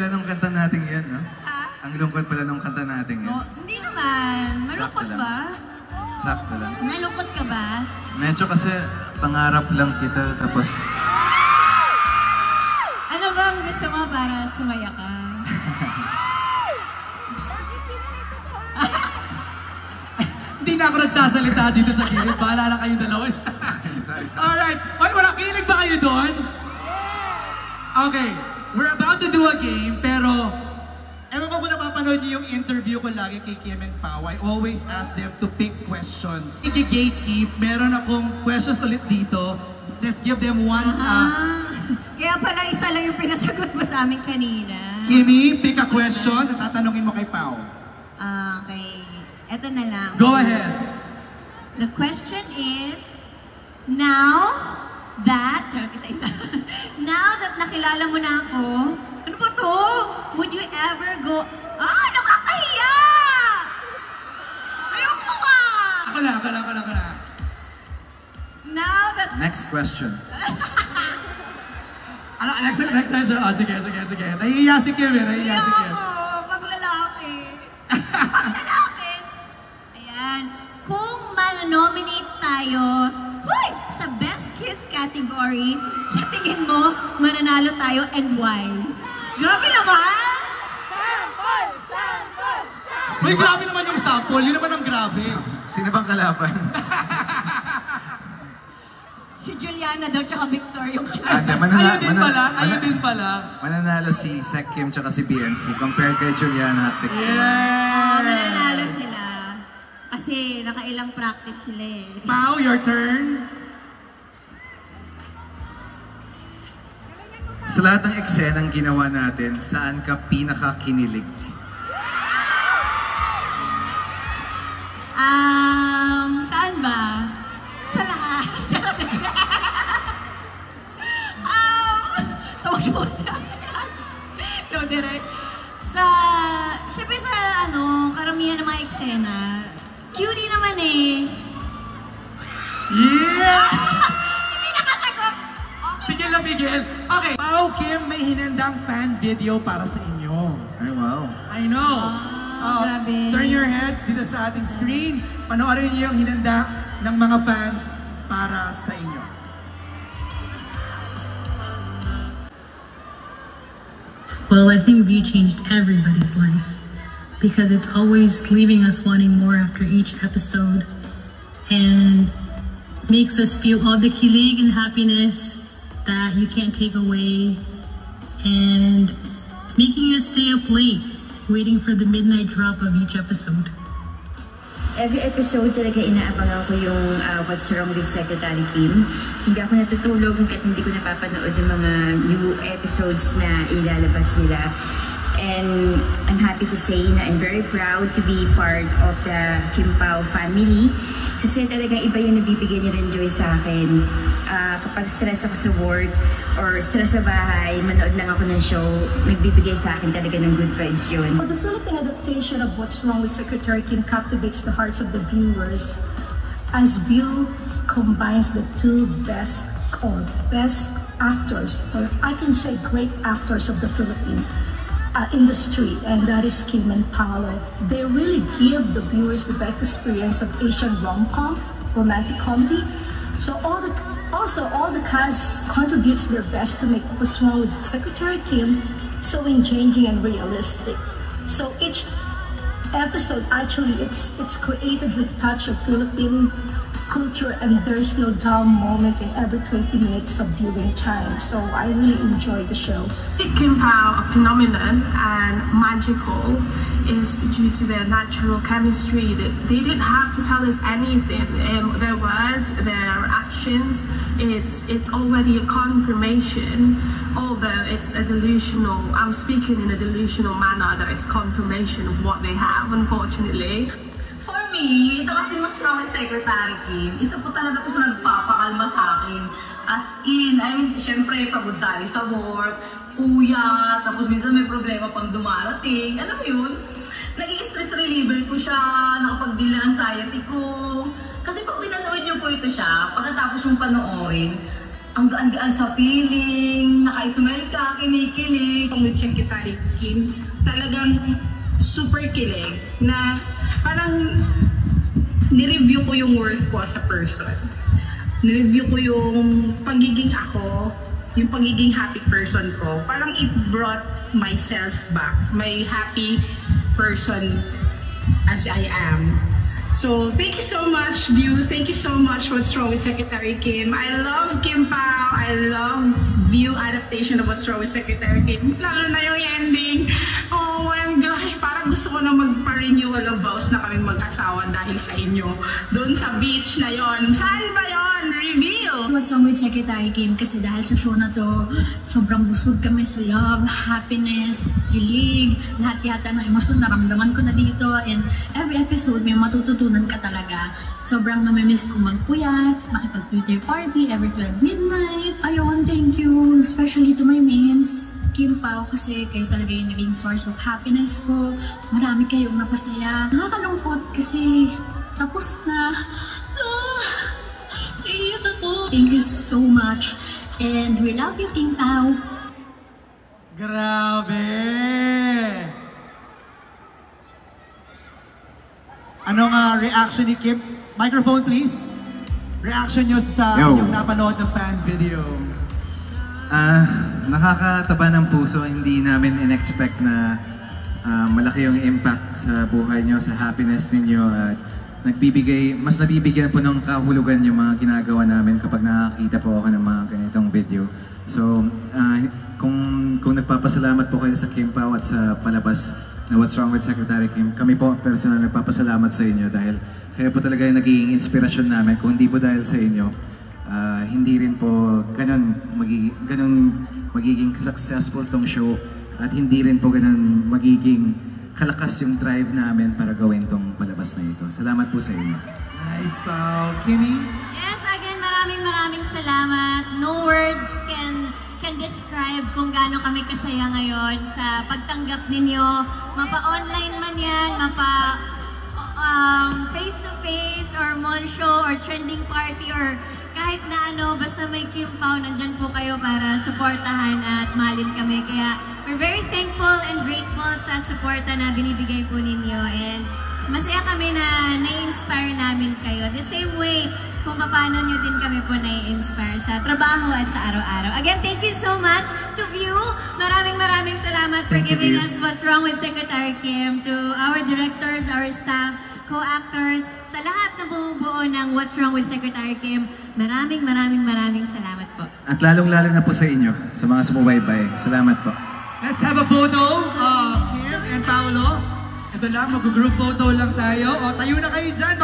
pala nung kanta natin yan, no? Ha? Ang lungkot pala nung kanta natin yan. Oh, hindi naman. Malungkot ba? Sakto lang. Nalungkot ka ba? Medyo kasi pangarap lang kita, tapos... Ano bang gusto mo para sumaya ka? Hindi na ako nagsasalita dito sa gilid. Bahala na kayong dalawa. sorry. Alright. Oy, wala. Kilig ba kayo doon? Okay. We're about to do a game, pero... Ewan ko kung napapanood niyo yung interview ko lagi kay Kim and Pao. I always ask them to pick questions. Sige, gatekeep. Meron akong questions ulit dito. Let's give them one... Kaya pala isa lang yung pinasagot mo sa amin kanina. Kimi, pick a question at tatanungin mo kay Pao. Okay. Eto na lang. Go ahead. The question is, now that... Charot, isa-isa. Now that nakilala mo na ako, ano ba to? Would you ever go... Ah, nakakahiya! Ayoko nga! Ako na. Now that... Next question. Next question. Oh, sige. Nahihiya si Kim eh. Ayoko! Pag lalaki. Ayan. Kung man-nominate tayo, sa Best Kiss category, sa tingin mo, mananalo tayo and why? Grabe naman! May grabe naman yung sample. Yun naman ang grabe. Sino bang kalaban? Si Juliana daw, tsaka Victor yung kalaban. Ayun din pala. Mananalo si Sec Kim tsaka si BMC compared kay Juliana at Victor. Yeah! Mananalo sila. Kasi nakailang practice sila eh. Pao, your turn. Sa lahat ng eksenang ginawa natin, saan ka pinakakinilig? Saan ba? Sa lahat. Tawag-tawag siya. No, direct. Siyempre sa karamihan ng mga eksena, cutie naman eh. Yeah! Hindi nakasagot! Bigel. Okay. Pao, Kim, may hinandang fan video para sa inyo. Ay, wow. I know. Grabe. Turn your heads dito sa ating screen. Panoorin niyo yung hinanda ng mga fans para sa inyo. Well, I think View changed everybody's life because it's always leaving us wanting more after each episode and makes us feel all the kilig and happiness that you can't take away and making us stay up late waiting for the midnight drop of each episode. Every episode talaga inaabangan ko yung What's Wrong with Secretary Kim. Hindi ako natutulog hanggat hindi ko napapanood yung mga new episodes na ilalabas nila. And I'm happy to say na I'm very proud to be part of the Kim Pao family. Kasi talagang iba yung nabibigay niya rin joy sa akin. Kapag stress ako sa work or stress sa bahay, manood lang ako ng show, nagbibigay sa akin talaga ng good vibes yun. Well, the Philippine adaptation of What's Wrong with Secretary Kim captivates the hearts of the viewers as View combines the two best actors, or I can say great actors of the Philippine industry, and that is Kim and Paolo. They really give the viewers the best experience of Asian rom-com, romantic comedy. So all the cast contributes their best to make What's Wrong with Secretary Kim so engaging and realistic. So each episode actually it's created with touch of Philippine culture, and there's no dull moment in every 20 minutes of viewing time. So I really enjoy the show. Kim Pao, a phenomenon and magical, is due to their natural chemistry. They didn't have to tell us anything. Their words, their actions, it's already a confirmation. Although it's a delusional, I'm speaking in a delusional manner, that it's confirmation of what they have, unfortunately. For me, ito kasi What's Wrong with Secretary Kim, isa po talaga ito sa nagpapakalma sa akin. As in, syempre, pagod tayo sa work, puyat, tapos minsan may problema pang dumarating. Alam mo yun, naging stress reliever ko siya, nakapag-deal ang anxiety ko. Kasi pag pinanood niyo po ito siya, pagkatapos yung panoorin, ang gaan-gaan sa feeling, naka-smile ka, kinikilig. With Secretary Kim, talagang super kilig na parang nireview ko yung worth ko as a person. Nireview ko yung pagiging ako, yung pagiging happy person ko. Parang it brought myself back, my happy person as I am. So, thank you so much, View. Thank you so much, What's Wrong with Secretary Kim. I love Kim Pao. I love View adaptation of What's Wrong with Secretary Kim. Lalo na yung ending. Oh my gosh, parang gusto ko na magpa-renewal of vows na kaming mag-asawa dahil sa inyo. Doon sa beach na yon. Saan ba yon? Reveal! What's Wrong with Secretary Kim? Kasi dahil sa show na to, sobrang busog kami sa love, happiness, kilig, lahat yata ng emosyon naramdaman ko na dito. And every episode may matututunan ka talaga. Sobrang namimiss ko magpuyat, makipag-Twitter party every 12 midnight. Ayun, thank you. Especially to my mains, Kim Pao, kasi kayo talaga yung naging source of happiness ko. Marami kayong napasaya. Nakakalungkot kasi tapos na. Iyak ako. Thank you so much. And we love you, Kim Pao. Grabe! Anong reaction ni Kim? Microphone please. Reaction nyo sa yung napanood na fan video. Nakakataba ng puso. Hindi namin in-expect na malaki yung impact sa buhay nyo, sa happiness ninyo. At mas nabibigyan po ng kahulugan yung mga ginagawa namin kapag nakakita po ako ng mga ganitong video. So, kung nagpapasalamat po kayo sa Kim Pao at sa palabas na What's Wrong with Secretary Kim, kami po personal nagpapasalamat sa inyo dahil kayo po talaga yung nagiging inspirasyon namin. Kung hindi po dahil sa inyo, hindi rin po ganun magiging successful tong show at hindi rin po ganun magiging kalakas yung drive namin para gawin tong palabas na ito. Salamat po sa inyo. Nice, Pao. Kimi? Yes, again, maraming salamat. No words can describe kung gaano kami kasaya ngayon sa pagtanggap ninyo. Mapa-online man yan, face-to-face or mall show or trending party or kahit na ano, basta may Kim Pao, nandyan po kayo para supportahan at mahalin kami. Kaya we're very thankful and grateful sa suporta na binibigay po ninyo. And masaya kami na nai-inspire namin kayo. The same way kung paano nyo din kami po nai-inspire sa trabaho at sa araw-araw. Again, thank you so much to View. Maraming salamat for giving us What's Wrong with Secretary Kim, to our directors, our staff, co-actors, sa lahat na bumubuo ng What's Wrong with Secretary Kim. Maraming salamat po. At lalong-lalo na po sa inyo, sa mga sumubaybay. Salamat po. Let's have a photo of Kim and Paolo. Ito lang, mag-group photo lang tayo. O, tayo na kayo dyan.